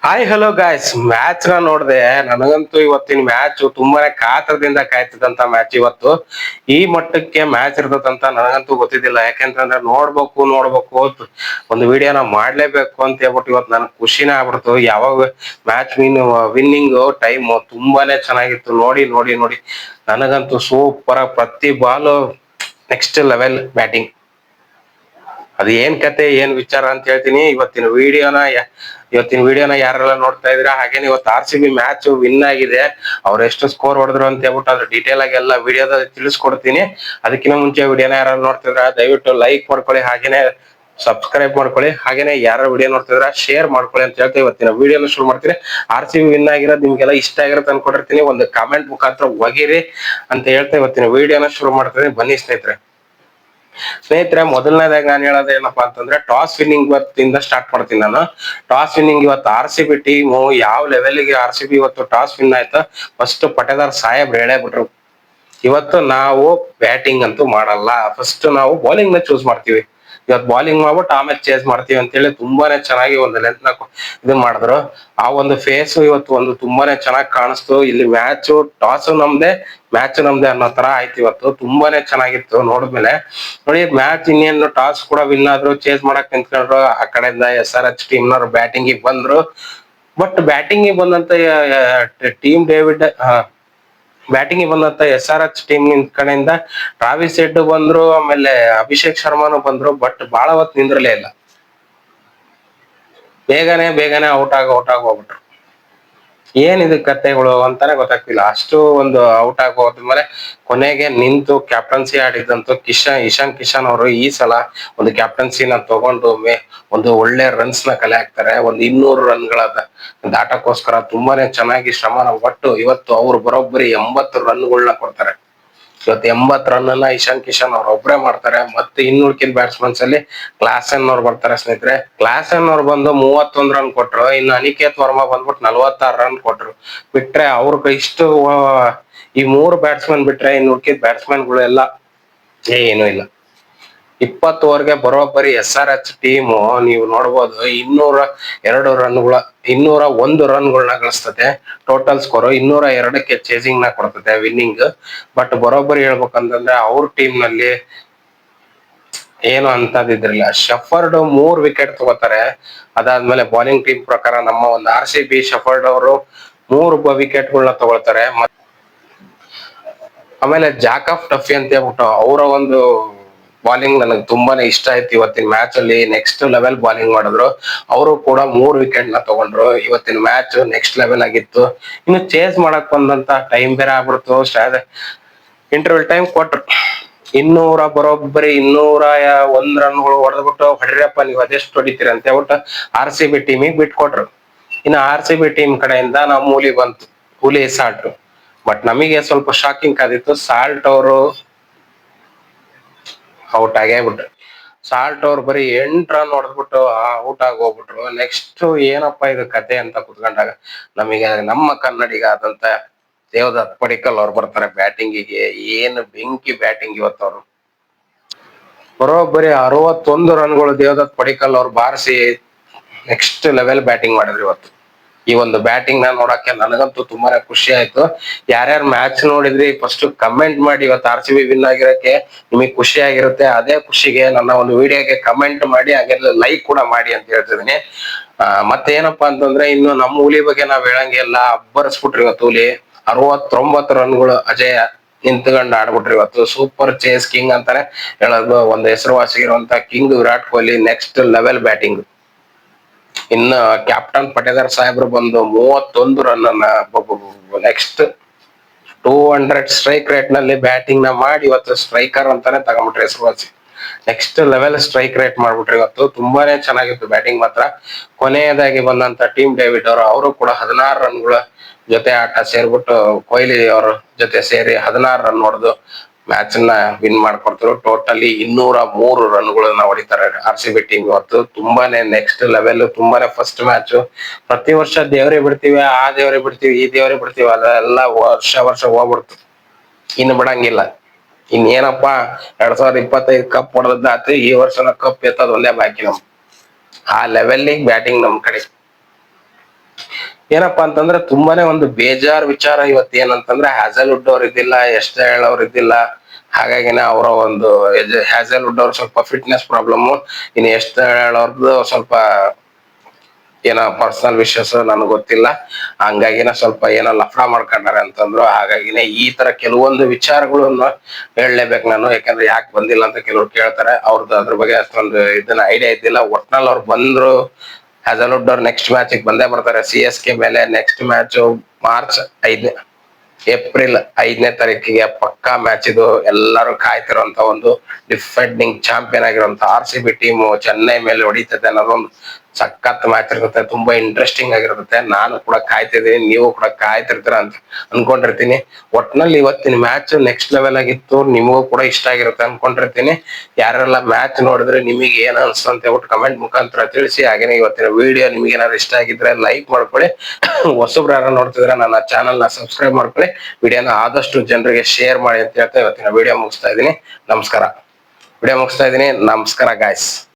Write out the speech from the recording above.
Hi hello guys, match ನ ನೋಡ್ದೆ. ನನಗಂತೂ ಇವತ್ತಿನ ಮ್ಯಾಚ್ ತುಂಬಾನೇ ಕಾತರದಿಂದ ಕಾಯ್ತಿದ್ದಂತ ಮ್ಯಾಚ್. ಇವತ್ತು ಈ ಮಟ್ಟಕ್ಕೆ ಮ್ಯಾಚ್ ಇರ್ತದಂತ ನನಗಂತೂ ಗೊತ್ತಿದ್ದಿಲ್ಲ. ಯಾಕೆಂತಂದ್ರೆ ನೋಡ್ಬೇಕು ಒಂದು ವಿಡಿಯೋನ ಮಾಡ್ಲೇಬೇಕು ಅಂತ ಹೇಳ್ಬಿಟ್ಟು ಇವತ್ತು ನನ್ ಖುಷಿನೇ ಆಗ್ಬಿಡ್ತು. ಯಾವಾಗ ಮ್ಯಾಚ್ ವಿನ್ನಿಂಗ್ ಟೈಮ್ ತುಂಬಾನೇ ಚೆನ್ನಾಗಿತ್ತು. ನೋಡಿ ನೋಡಿ ನೋಡಿ ನನಗಂತೂ ಸೂಪರ್. ಪ್ರತಿ ಬಾಲು ನೆಕ್ಸ್ಟ್ ಲೆವೆಲ್ ಬ್ಯಾಟಿಂಗ್. ಅದು ಏನ್ ಕತೆ ಏನ್ ವಿಚಾರ ಅಂತ ಹೇಳ್ತೀನಿ. ಇವತ್ತಿನ ವಿಡಿಯೋನ ಯಾರೆಲ್ಲ ನೋಡ್ತಾ ಇದ್ದೀರಾ, ಹಾಗೇನೆ ಇವತ್ತು RCB ಮ್ಯಾಚ್ ವಿನ್ ಆಗಿದೆ. ಅವ್ರು ಎಷ್ಟು ಸ್ಕೋರ್ ಹೊಡೆದ್ರು ಅಂತ ಹೇಳ್ಬಿಟ್ಟು ಅದ್ರ ಡೀಟೇಲ್ ಆಗಿ ಎಲ್ಲ ವಿಡಿಯೋದಲ್ಲಿ ತಿಳಿಸ್ಕೊಡ್ತೀನಿ. ಅದಕ್ಕಿಂತ ಮುಂಚೆ ವಿಡಿಯೋನ ಯಾರು ನೋಡ್ತಿದ್ರ ದಯವಿಟ್ಟು ಲೈಕ್ ಮಾಡ್ಕೊಳ್ಳಿ, ಹಾಗೇನೆ ಸಬ್ಸ್ಕ್ರೈಬ್ ಮಾಡ್ಕೊಳ್ಳಿ, ಹಾಗೇನೆ ಯಾರು ವಿಡಿಯೋ ನೋಡ್ತಿದ್ರ ಶೇರ್ ಮಾಡ್ಕೊಳ್ಳಿ ಅಂತ ಹೇಳ್ತಾ ಇವತ್ತಿನ ವಿಡಿಯೋನ ಶುರು ಮಾಡ್ತೀನಿ. RCB ವಿನ್ ಆಗಿರೋದು ನಿಮ್ಗೆಲ್ಲ ಇಷ್ಟ ಆಗಿರುತ್ತೆ ಅನ್ಕೊಂಡಿರ್ತೀನಿ. ಒಂದು ಕಾಮೆಂಟ್ ಮುಖಾಂತರ ಒಗಿರಿ ಅಂತ ಹೇಳ್ತಾ ಇವತ್ತಿನ ವಿಡಿಯೋನ ಶುರು ಮಾಡ್ತೀನಿ. ಬನ್ನಿ ಸ್ನೇಹಿತರೆ, ಮೊದಲನೇದಾಗಿ ನಾನು ಹೇಳೋದು ಏನಪ್ಪಾ ಅಂತಂದ್ರೆ ಟಾಸ್ ವಿನ್ನಿಂಗ್ ಇವತ್ತಿಂದ ಸ್ಟಾರ್ಟ್ ಮಾಡ್ತೀನಿ. ನಾನು ಟಾಸ್ ವಿನ್ನಿಂಗ್ ಇವತ್ತು RCB ಟೀಮು ಯಾವ ಲೆವೆಲ್ಗೆ RCB ಇವತ್ತು ಟಾಸ್ ವಿನ್ ಆಯ್ತು. ಫಸ್ಟ್ ಪಟೇದಾರ್ ಸಾಹೇಬ್ರು ಹೇಳೇ ಬಿಟ್ರು, ಇವತ್ತು ನಾವು ಬ್ಯಾಟಿಂಗ್ ಅಂತೂ ಮಾಡಲ್ಲ, ಫಸ್ಟ್ ನಾವು ಬೌಲಿಂಗ್ ನ ಚೂಸ್ ಮಾಡ್ತೀವಿ. ಇವತ್ತು ಬೌಲಿಂಗ್ ಮಾಡ್ಬಿಟ್ಟು ಆಮೇಲೆ ಚೇಸ್ ಮಾಡ್ತೀವಿ ಅಂತ ಹೇಳಿ ತುಂಬಾನೇ ಚೆನ್ನಾಗಿ ಒಂದು ಲೆಂತ್ ನ ಇದನ್ ಮಾಡಿದ್ರು. ಆ ಒಂದು ಫೇಸ್ ಇವತ್ತು ಒಂದು ತುಂಬಾನೇ ಚೆನ್ನಾಗಿ ಕಾಣಿಸ್ತು. ಇಲ್ಲಿ ಟಾಸ್ ನಮ್ದೆ ಮ್ಯಾಚ್ ನಮ್ದೆ ಅನ್ನೋ ತರ ಆಯ್ತು. ಇವತ್ತು ತುಂಬಾನೇ ಚೆನ್ನಾಗಿತ್ತು. ನೋಡಿದ್ಮೇಲೆ ನೋಡಿ, ಮ್ಯಾಚ್ ಇನ್ನೇನು ಟಾಸ್ ಕೂಡ ವಿನ್ ಆದ್ರು, ಚೇಸ್ ಮಾಡಕ್ ನಿಂತ್ಕೊಂಡ್ರು. ಆ ಕಡೆಯಿಂದ SRH ಟೀಮ್ ನವರು ಬ್ಯಾಟಿಂಗ್ ಬಂದ್ರು. ಬಟ್ ಬ್ಯಾಟಿಂಗ್ ಬಂದಂತ ಟೀಮ್ ಬಂದಂತ SRH ಟೀಮ್ ಕಡೆಯಿಂದ ಟ್ರಾವಿಸ್ ಹೆಡ್ ಬಂದ್ರು, ಆಮೇಲೆ ಅಭಿಷೇಕ್ ಶರ್ಮಾನು ಬಂದ್ರು. ಬಟ್ ಬಹಳ ಹೊತ್ತು ನಿಂದ್ರಲೇ ಇಲ್ಲ. ಬೇಗನೆ ಔಟ್ ಹೋಗ್ಬಿಟ್ರು. ಏನಿದು ಕತೆಗಳು ಅಂತಾನೆ ಗೊತ್ತಾಗ್ತಿಲ್ಲ. ಅಷ್ಟು ಒಂದು ಔಟ್ ಆಗಿ ಹೋದ್ಮೇಲೆ ಕೊನೆಗೆ ನಿಂತು ಕ್ಯಾಪ್ಟನ್ಸಿ ಆಡಿದಂತೂ ಇಶಾನ್ ಕಿಶನ್ ಅವರು ಈ ಸಲ ಒಂದು ಕ್ಯಾಪ್ಟನ್ಸಿನ ತಗೊಂಡು ಒಂದು ಒಳ್ಳೆ ರನ್ಸ್ ನ ಕಲೆ ಹಾಕ್ತಾರೆ. ಒಂದು 200 ರನ್ಗಳ ದಾಟಕ್ಕೋಸ್ಕರ ತುಂಬಾನೇ ಚೆನ್ನಾಗಿ ಶ್ರಮನ ಪಟ್ಟು ಇವತ್ತು ಅವ್ರು ಬರೋಬ್ಬರಿ 80 ರನ್ಗಳನ್ನ ಕೊಡ್ತಾರೆ. ಇವತ್ತು 80 ರನ್ ಅನ್ನ ಇಶಾನ್ ಕಿಶನ್ ಅವ್ರು ಒಬ್ರೇ ಮಾಡ್ತಾರೆ. ಮತ್ತೆ ಇನ್ನುಳಿದ ಬ್ಯಾಟ್ಸ್ಮನ್ಸ್ ಅಲ್ಲಿ ಕ್ಲಾಸನ್ ಅವ್ರು ಬರ್ತಾರೆ. ಸ್ನೇಹಿತರೆ, ಕ್ಲಾಸನ್ ಅವ್ರು ಬಂದು 31 ರನ್ ಕೊಟ್ರು. ಇನ್ನು ಅನಿಕೇತ್ ವರ್ಮಾ ಬಂದ್ಬಿಟ್ಟು 46 ರನ್ ಕೊಟ್ರು. ಬಿಟ್ರೆ ಇಷ್ಟು ಈ 3 ಬ್ಯಾಟ್ಸ್ಮನ್ ಬಿಟ್ರೆ ಇನ್ನು ಉಳ್ಕಿದ ಬ್ಯಾಟ್ಸ್ಮನ್ ಗಳು ಎಲ್ಲ ಏನು ಇಲ್ಲ. 20 ಓವರ್ಗೆ ಬರೋಬ್ಬರಿ SRH ಟೀಮು ನೀವು ನೋಡ್ಬೋದು 201 ರನ್ಗಳನ್ನ ಗಳಿಸ್ತದೆ. ಟೋಟಲ್ ಸ್ಕೋರ್ 202ಕ್ಕೆ ಚೇಸಿಂಗ್ ನ ಕೊಡ್ತದೆ ವಿನ್ನಿಂಗ್. ಬಟ್ ಬರೋಬ್ಬರಿ ಹೇಳ್ಬೇಕಂತಂದ್ರೆ ಅವ್ರ ಟೀಮ್ ನಲ್ಲಿ ಏನು ಅಂತದಿದ್ರಿಲ್ಲ. ಶಫರ್ಡ್ 3 ವಿಕೆಟ್ ತಗೋತಾರೆ. ಅದಾದ್ಮೇಲೆ ಬೌಲಿಂಗ್ ಟೀಮ್ ಪ್ರಕಾರ ನಮ್ಮ ಒಂದು RCB ಶಫರ್ಡ್ ಅವರು 3 ವಿಕೆಟ್ಗಳನ್ನ ತಗೊಳ್ತಾರೆ. ಆಮೇಲೆ ಜಾಕ್ ಆಫ್ ಟಫಿ ಅಂತ ಹೇಳ್ಬಿಟ್ಟು ಅವರ ಒಂದು ಬಾಲಿಂಗ್ ನನಗೆ ತುಂಬಾನೇ ಇಷ್ಟ ಆಯ್ತು. ಇವತ್ತಿನ ಮ್ಯಾಚ್ ಅಲ್ಲಿ ನೆಕ್ಸ್ಟ್ ಲೆವೆಲ್ ಬಾಲಿಂಗ್ ಮಾಡಿದ್ರು. ಅವರು ಕೂಡ 3 ವಿಕೆಟ್ ನ ತಗೊಂಡ್ರು. ಇವತ್ತಿನ ಮ್ಯಾಚ್ ನೆಕ್ಸ್ಟ್ ಲೆವೆಲ್ ಆಗಿತ್ತು. ಇನ್ನು ಚೇಸ್ ಮಾಡಕ್ ಬಂದಂತ ಟೈಮ್ ಬೇರೆ ಆಗ್ಬಿಡ್ತು. ಇಂಟರ್ವಲ್ ಟೈಮ್ ಕೊಟ್ರು. ಬರೋಬ್ಬರಿ 201 ರನ್ಗಳು ಹೊಡೆದ್ಬಿಟ್ಟು ಹೊಡ್ರಪ್ಪ ನೀವು ಅದೆಷ್ಟು ಹೊಡಿತೀರ ಅಂತ ಹೇಳ್ಬಿಟ್ಟು RCB ಟೀಮಿಗೆ ಬಿಟ್ಕೊಟ್ರು. ಇನ್ನು RCB ಟೀಮ್ ಕಡೆಯಿಂದ ನಾವು ಹುಲಿ ಸಾಲ್ಟ್. ಬಟ್ ನಮಗೆ ಸ್ವಲ್ಪ ಶಾಕಿಂಗ್ ಆದಿತ್ತು. ಸಾಲ್ಟ್ ಅವರು ಔಟ್ ಆಗೇ ಬಿಟ್ರು. ಸಾಲ್ಟ್ ಅವ್ರು ಬರೀ 8 ರನ್ ಹೊಡೆದ್ಬಿಟ್ಟು ಔಟ್ ಆಗಿ ಹೋಗ್ಬಿಟ್ರು. ನೆಕ್ಸ್ಟ್ ಏನಪ್ಪಾ ಇದು ಕತೆ ಅಂತ ಕುತ್ಕೊಂಡಾಗ ನಮಗೆ ನಮ್ಮ ಕನ್ನಡಿಗ ಆದಂತ ದೇವದತ್ ಪಡಿಕ್ಕಲ್ ಅವ್ರು ಬರ್ತಾರೆ ಬ್ಯಾಟಿಂಗಿಗೆ. ಏನು ಬೆಂಕಿ ಬ್ಯಾಟಿಂಗ್ ಇವತ್ತು ಅವರು. ಬರೋಬ್ಬರಿ 61 ರನ್ಗಳು ದೇವದತ್ ಪಡಿಕ್ಕಲ್ ಅವ್ರು ಬಾರಿಸಿ ನೆಕ್ಸ್ಟ್ ಲೆವೆಲ್ ಬ್ಯಾಟಿಂಗ್ ಮಾಡಿದ್ರು ಇವತ್ತು. ಈ ಒಂದು ಬ್ಯಾಟಿಂಗ್ ನ ನೋಡಕ್ಕೆ ನನಗಂತೂ ತುಂಬಾನೇ ಖುಷಿ ಆಯ್ತು. ಯಾರ್ಯಾರು ಮ್ಯಾಚ್ ನೋಡಿದ್ರಿ ಫಸ್ಟ್ ಕಮೆಂಟ್ ಮಾಡಿ. ಇವತ್ತು RCB ವಿನ್ ಆಗಿರಕ್ಕೆ ನಿಮಗೆ ಖುಷಿ ಆಗಿರುತ್ತೆ. ಅದೇ ಖುಷಿಗೆ ನನ್ನ ಒಂದು ವಿಡಿಯೋಗೆ ಕಮೆಂಟ್ ಮಾಡಿ, ಹಾಗೆ ಲೈಕ್ ಕೂಡ ಮಾಡಿ ಅಂತ ಹೇಳ್ತಿದೀನಿ. ಮತ್ತೇನಪ್ಪಾ ಅಂತಂದ್ರೆ ಇನ್ನು ನಮ್ಮ ಹುಲಿ ಬಗ್ಗೆ ನಾವ್ ಹೇಳಂಗೆಲ್ಲ ಅಬ್ಬರಿಸ್ಬಿಟ್ರಿ ಇವತ್ತು ಹುಲಿ. 69 ರನ್ಗಳು ಅಜಯ ನಿಂತ್ಕೊಂಡು ಆಡ್ಬಿಟ್ರಿ ಇವತ್ತು. ಸೂಪರ್ ಚೇಸ್ ಕಿಂಗ್ ಅಂತಾನೆ ಹೇಳೋದು. ಒಂದು ಹೆಸರುವಾಸಿ ಇರುವಂತ king Virat Kohli next level batting. ಇನ್ನು ಕ್ಯಾಪ್ಟನ್ ಪಟೇದಾರ್ ಸಾಹೇಬ್ರು ಬಂದು 31 ರನ್ ಅನ್ನ ನೆಕ್ಸ್ಟ್ 200 ಸ್ಟ್ರೈಕ್ ರೇಟ್ ನಲ್ಲಿ ಬ್ಯಾಟಿಂಗ್ ನ ಮಾಡಿ ಇವತ್ತು ಸ್ಟ್ರೈಕರ್ ಅಂತಾನೆ ತಗೊಂಡ್ಬಿಟ್ರಿ ಹೆಸರುವಾಸಿ. ನೆಕ್ಸ್ಟ್ ಲೆವೆಲ್ ಸ್ಟ್ರೈಕ್ ರೇಟ್ ಮಾಡ್ಬಿಟ್ರಿ ಇವತ್ತು. ತುಂಬಾನೇ ಚೆನ್ನಾಗಿತ್ತು ಬ್ಯಾಟಿಂಗ್ ಮಾತ್ರ. ಕೊನೆಯದಾಗಿ ಬಂದಂತ ಟೀಮ್ ಡೇವಿಡ್ ಅವರು ಕೂಡ 16 ರನ್ಗಳ ಜೊತೆ ಆಟ ಸೇರ್ಬಿಟ್ಟು ಕೊಹ್ಲಿ ಅವ್ರ ಜೊತೆ ಸೇರಿ 16 ರನ್ ಹೊಡೆದು ಮ್ಯಾಚ್ ನ ವಿನ್ ಮಾಡ್ಕೊಡ್ತಾರೆ. ಟೋಟಲಿ 203 ರನ್ಗಳನ್ನ ಹೊಡಿತಾರೆ RCB ಟೀಮ್ ಇವತ್ತು. ತುಂಬಾನೇ ನೆಕ್ಸ್ಟ್ ಲೆವೆಲ್. ತುಂಬಾನೇ ಫಸ್ಟ್ ಮ್ಯಾಚ್. ಪ್ರತಿ ವರ್ಷ ದೇವರೇ ಬಿಡ್ತೀವಿ, ಆ ದೇವರೇ ಬಿಡ್ತೀವಿ, ಈ ದೇವರೇ ಬಿಡ್ತೀವಿ, ಅದೆಲ್ಲ ವರ್ಷ ಹೋಗ್ಬಿಡ್ತು. ಇನ್ನು ಬಿಡಂಗಿಲ್ಲ. ಇನ್ನೇನಪ್ಪಾ 2025 ಕಪ್ ಹೊಡೆದಾತು. ಈ ವರ್ಷನ ಕಪ್ ಎತ್ತದ ಒಂದೇ ಬಾಕಿ ನಮ್. ಆ ಲೆವೆಲ್ ಬ್ಯಾಟಿಂಗ್ ನಮ್ ಕಡೆ. ಏನಪ್ಪಾ ಅಂತಂದ್ರೆ ತುಂಬಾನೇ ಒಂದು ಬೇಜಾರ್ ವಿಚಾರ ಇವತ್ತು ಏನಂತಂದ್ರೆ ಹ್ಯಾಸಲ್ವುಡ್ ಅವ್ರ ಇದ್ದಿಲ್ಲ, ಎಸ್ ಅವ್ರ ಇದ್ದಿಲ್ಲ. ಹಾಗಾಗಿನ ಅವರ ಒಂದು ಹ್ಯಾಸಲ್ವುಡ್ ಅವ್ರ ಸ್ವಲ್ಪ ಫಿಟ್ನೆಸ್ ಪ್ರಾಬ್ಲಮ್, ಇನ್ನು ಎಸ್ ಅವ್ರದ್ದು ಸ್ವಲ್ಪ ಏನೋ ಪರ್ಸನಲ್ ವಿಷಯಸ್ ನನಗೆ ಗೊತ್ತಿಲ್ಲ. ಹಂಗಾಗಿನ ಸ್ವಲ್ಪ ಏನೋ ಲಫ್ಡಾ ಮಾಡ್ಕೊಂಡಾರೆ ಅಂತಂದ್ರು. ಹಾಗಾಗಿನೇ ಈ ತರ ಕೆಲವೊಂದು ವಿಚಾರಗಳನ್ನು ಹೇಳಲೇಬೇಕು ನಾನು. ಯಾಕಂದ್ರೆ ಯಾಕೆ ಬಂದಿಲ್ಲ ಅಂತ ಕೆಲವ್ರು ಕೇಳ್ತಾರೆ. ಅವ್ರದ್ದು ಅದ್ರ ಬಗ್ಗೆ ಅಷ್ಟೊಂದು ಇದನ್ನ ಐಡಿಯಾ ಇದ್ದಿಲ್ಲ. ಒಟ್ನಲ್ಲಿ ಅವ್ರು ಬಂದ್ರು, ಹ್ಯಾಸಲ್ವುಡ್ ಅವ್ರು ನೆಕ್ಸ್ಟ್ ಮ್ಯಾಚ್ ಬಂದೇ ಬರ್ತಾರೆ CSK ಮೇಲೆ. ನೆಕ್ಸ್ಟ್ ಮ್ಯಾಚ್ ಮಾರ್ಚ್ 5, ಏಪ್ರಿಲ್ 5ನೇ ತಾರೀಕಿಗೆ ಪಕ್ಕಾ ಮ್ಯಾಚ್ ಇದು. ಎಲ್ಲರೂ ಕಾಯ್ತಿರುವಂತ ಒಂದು ಡಿಫೆಂಡಿಂಗ್ ಚಾಂಪಿಯನ್ ಆಗಿರುವಂತ RCB ಟೀಮು ಚೆನ್ನೈ ಮೇಲೆ ಹೊಡಿತದೆ ಅನ್ನೋದೊಂದು ಸಖತ್ ಮ್ಯಾಚ್ ಇರುತ್ತೆ. ತುಂಬಾ ಇಂಟ್ರೆಸ್ಟಿಂಗ್ ಆಗಿರುತ್ತೆ. ನಾನು ಕೂಡ ಕಾಯ್ತಿದ್ದೀನಿ, ನೀವು ಕೂಡ ಕಾಯ್ತಿರ್ತೀರ ಅಂತ ಅನ್ಕೊಂಡಿರ್ತೀನಿ. ಒಟ್ನಲ್ಲಿ ಇವತ್ತಿನ ಮ್ಯಾಚ್ ನೆಕ್ಸ್ಟ್ ಲೆವೆಲ್ ಆಗಿತ್ತು. ನಿಮಗೂ ಕೂಡ ಇಷ್ಟ ಆಗಿರುತ್ತೆ ಅನ್ಕೊಂಡಿರ್ತೀನಿ. ಯಾರೆಲ್ಲ ಮ್ಯಾಚ್ ನೋಡಿದ್ರೆ ನಿಮಗೆ ಏನ್ ಅನ್ಸ್ತು ಅಂತ ಹೇಳ್ಬಿಟ್ಟು ಕಮೆಂಟ್ ಮುಖಾಂತರ ತಿಳಿಸಿ. ಹಾಗೇನೆ ಇವತ್ತಿನ ವಿಡಿಯೋ ನಿಮ್ಗೆ ಏನಾದ್ರು ಇಷ್ಟ ಆಗಿದ್ರೆ ಲೈಕ್ ಮಾಡ್ಕೊಳ್ಳಿ. ಹೊಸಬ್ರು ಯಾರು ನೋಡ್ತಿದ್ರೆ ನನ್ನ ಚಾನಲ್ ನ ಸಬ್ಸ್ಕ್ರೈಬ್ ಮಾಡ್ಕೊಳ್ಳಿ. ವಿಡಿಯೋನ ಆದಷ್ಟು ಜನರಿಗೆ ಶೇರ್ ಮಾಡಿ ಅಂತ ಹೇಳ್ತಾ ಇವತ್ತಿನ ವಿಡಿಯೋ ಮುಗಿಸ್ತಾ ಇದ್ದೀನಿ. ನಮಸ್ಕಾರ. ಗಾಯ್ಸ್.